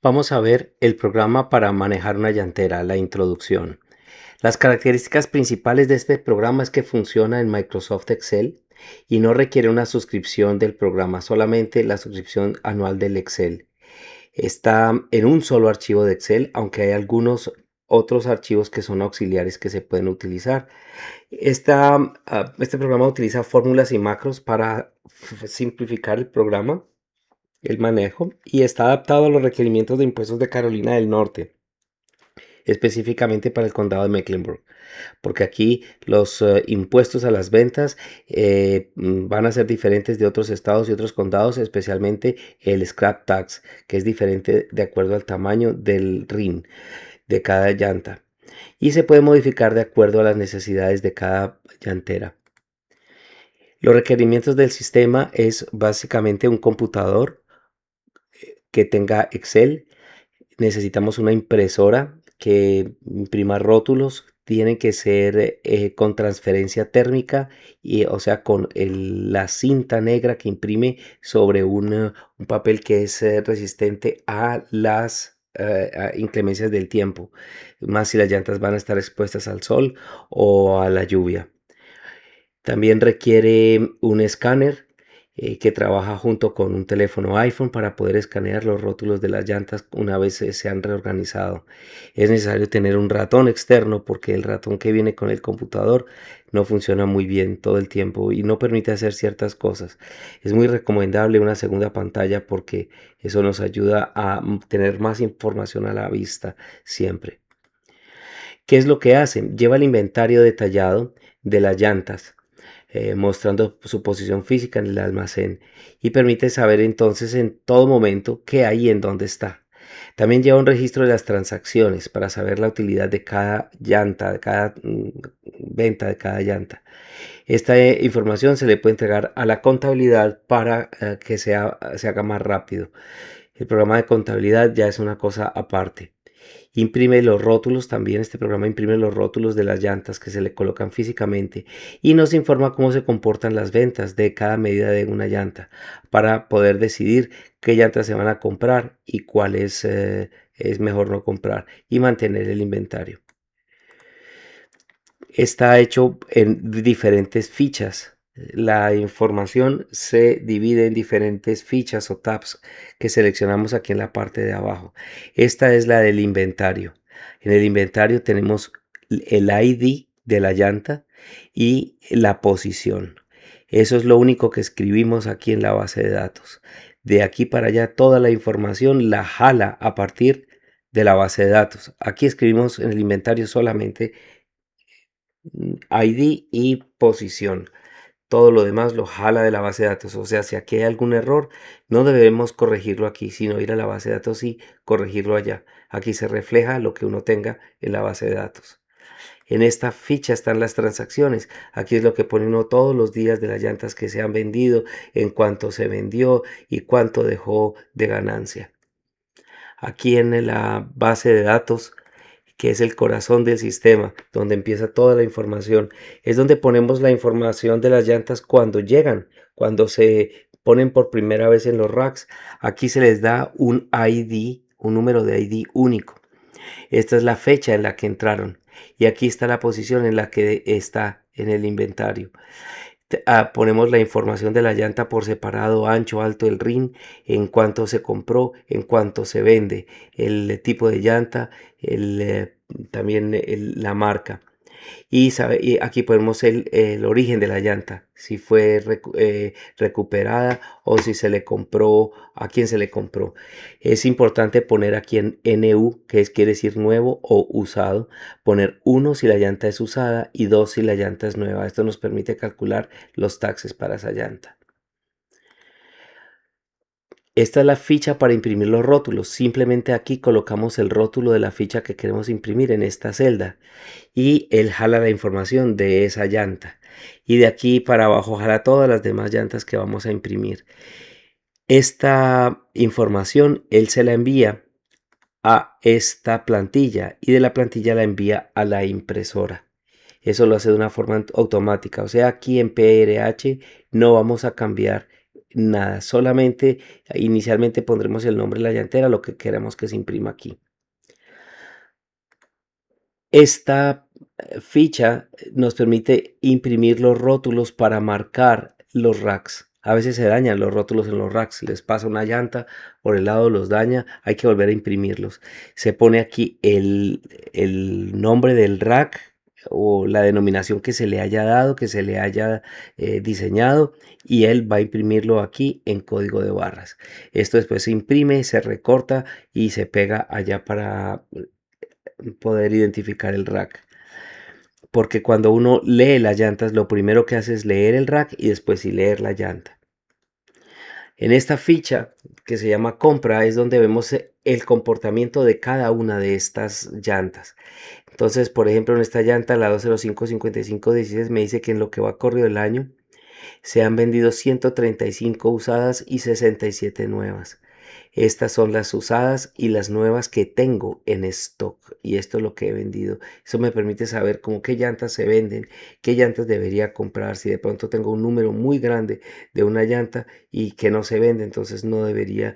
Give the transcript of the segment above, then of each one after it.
Vamos a ver el programa para manejar una llantera, la introducción. Las características principales de este programa es que funciona en Microsoft Excel y no requiere una suscripción del programa, solamente la suscripción anual del Excel. Está en un solo archivo de Excel, aunque hay algunos otros archivos que son auxiliares que se pueden utilizar. Este programa utiliza fórmulas y macros para simplificar el programa, el manejo, y está adaptado a los requerimientos de impuestos de Carolina del Norte, específicamente para el condado de Mecklenburg, porque aquí los impuestos a las ventas van a ser diferentes de otros estados y otros condados, especialmente el scrap tax, que es diferente de acuerdo al tamaño del rim de cada llanta y se puede modificar de acuerdo a las necesidades de cada llantera. Los requerimientos del sistema es básicamente un computador que tenga Excel. Necesitamos una impresora que imprima rótulos. Tienen que ser con transferencia térmica, o sea, con la cinta negra que imprime sobre un papel que es resistente a las inclemencias del tiempo, más si las llantas van a estar expuestas al sol o a la lluvia. También requiere un escáner que trabaja junto con un teléfono iPhone para poder escanear los rótulos de las llantas una vez se han reorganizado. Es necesario tener un ratón externo porque el ratón que viene con el computador no funciona muy bien todo el tiempo y no permite hacer ciertas cosas. Es muy recomendable una segunda pantalla porque eso nos ayuda a tener más información a la vista siempre. ¿Qué es lo que hacen? Lleva el inventario detallado de las llantas, mostrando su posición física en el almacén y permite saber entonces en todo momento qué hay y en dónde está. También lleva un registro de las transacciones para saber la utilidad de cada llanta, de cada venta de cada llanta. Esta información se le puede entregar a la contabilidad para que se haga más rápido. El programa de contabilidad ya es una cosa aparte. Imprime los rótulos, también este programa imprime los rótulos de las llantas que se le colocan físicamente y nos informa cómo se comportan las ventas de cada medida de una llanta para poder decidir qué llantas se van a comprar y cuáles es mejor no comprar y mantener el inventario. Está hecho en diferentes fichas. La información se divide en diferentes fichas o tabs que seleccionamos aquí en la parte de abajo. Esta es la del inventario. En el inventario tenemos el ID de la llanta y la posición. Eso es lo único que escribimos aquí en la base de datos. De aquí para allá toda la información la jala a partir de la base de datos. Aquí escribimos en el inventario solamente ID y posición. Todo lo demás lo jala de la base de datos. O sea, si aquí hay algún error, no debemos corregirlo aquí, sino ir a la base de datos y corregirlo allá. Aquí se refleja lo que uno tenga en la base de datos. En esta ficha están las transacciones. Aquí es lo que pone uno todos los días de las llantas que se han vendido, en cuánto se vendió y cuánto dejó de ganancia. Aquí en la base de datos, que es el corazón del sistema, donde empieza toda la información. Es donde ponemos la información de las llantas cuando llegan, cuando se ponen por primera vez en los racks. Aquí se les da un ID, un número de ID único. Esta es la fecha en la que entraron y aquí está la posición en la que está en el inventario. Ponemos la información de la llanta por separado, ancho, alto, el rin, en cuánto se compró, en cuánto se vende, el tipo de llanta, también la marca. Y aquí ponemos el origen de la llanta, si fue recuperada o si se le compró, a quién se le compró. Es importante poner aquí en NU, quiere decir nuevo o usado, poner 1 si la llanta es usada y 2 si la llanta es nueva. Esto nos permite calcular los taxes para esa llanta. Esta es la ficha para imprimir los rótulos. Simplemente aquí colocamos el rótulo de la ficha que queremos imprimir en esta celda y él jala la información de esa llanta. Y de aquí para abajo jala todas las demás llantas que vamos a imprimir. Esta información él se la envía a esta plantilla y de la plantilla la envía a la impresora. Eso lo hace de una forma automática. O sea, aquí en PRH no vamos a cambiar nada, solamente inicialmente pondremos el nombre de la llantera, lo que queremos que se imprima aquí. Esta ficha nos permite imprimir los rótulos para marcar los racks. A veces se dañan los rótulos en los racks, les pasa una llanta por el lado, los daña, hay que volver a imprimirlos. Se pone aquí el nombre del rack o la denominación que se le haya dado, que se le haya diseñado, y él va a imprimirlo aquí en código de barras. Esto después se imprime, se recorta y se pega allá para poder identificar el rack. Porque cuando uno lee las llantas, lo primero que hace es leer el rack y después sí leer la llanta. En esta ficha que se llama compra es donde vemos el comportamiento de cada una de estas llantas. Entonces, por ejemplo, en esta llanta, la 205-55-16, me dice que en lo que va corrido el año se han vendido 135 usadas y 67 nuevas. Estas son las usadas y las nuevas que tengo en stock, y esto es lo que he vendido. Eso me permite saber cómo qué llantas se venden, qué llantas debería comprar. Si de pronto tengo un número muy grande de una llanta y que no se vende, entonces no debería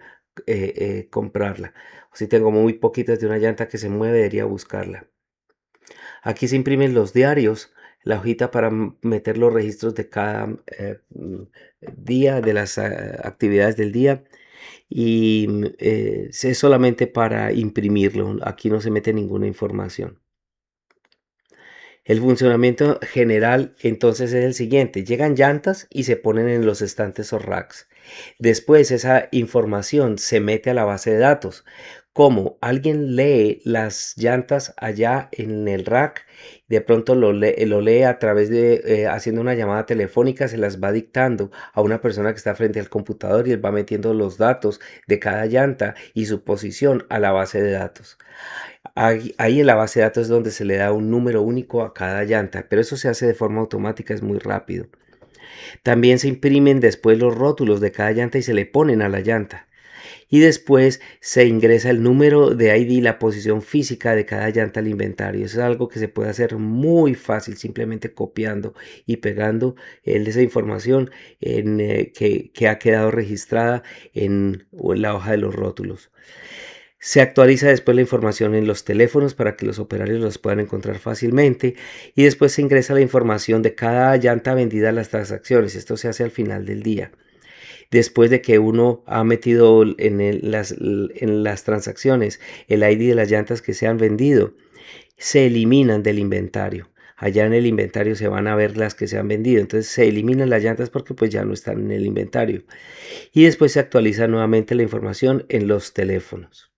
comprarla. O si tengo muy poquitas de una llanta que se mueve, debería buscarla. Aquí se imprimen los diarios, la hojita para meter los registros de cada día, de las actividades del día, y es solamente para imprimirlo. Aquí no se mete ninguna información. El funcionamiento general entonces es el siguiente: llegan llantas y se ponen en los estantes o racks. Después esa información se mete a la base de datos. Como alguien lee las llantas allá en el rack, de pronto lo lee a través de haciendo una llamada telefónica, se las va dictando a una persona que está frente al computador y él va metiendo los datos de cada llanta y su posición a la base de datos. Ahí en la base de datos es donde se le da un número único a cada llanta, pero eso se hace de forma automática, es muy rápido. También se imprimen después los rótulos de cada llanta y se le ponen a la llanta. Y después se ingresa el número de ID, la posición física de cada llanta al inventario. Eso es algo que se puede hacer muy fácil, simplemente copiando y pegando esa información que ha quedado registrada en la hoja de los rótulos. Se actualiza después la información en los teléfonos para que los operarios los puedan encontrar fácilmente, y después se ingresa la información de cada llanta vendida a las transacciones. Esto se hace al final del día. Después de que uno ha metido en las transacciones el ID de las llantas que se han vendido, se eliminan del inventario. Allá en el inventario se van a ver las que se han vendido. Entonces se eliminan las llantas porque pues ya no están en el inventario. Y después se actualiza nuevamente la información en los teléfonos.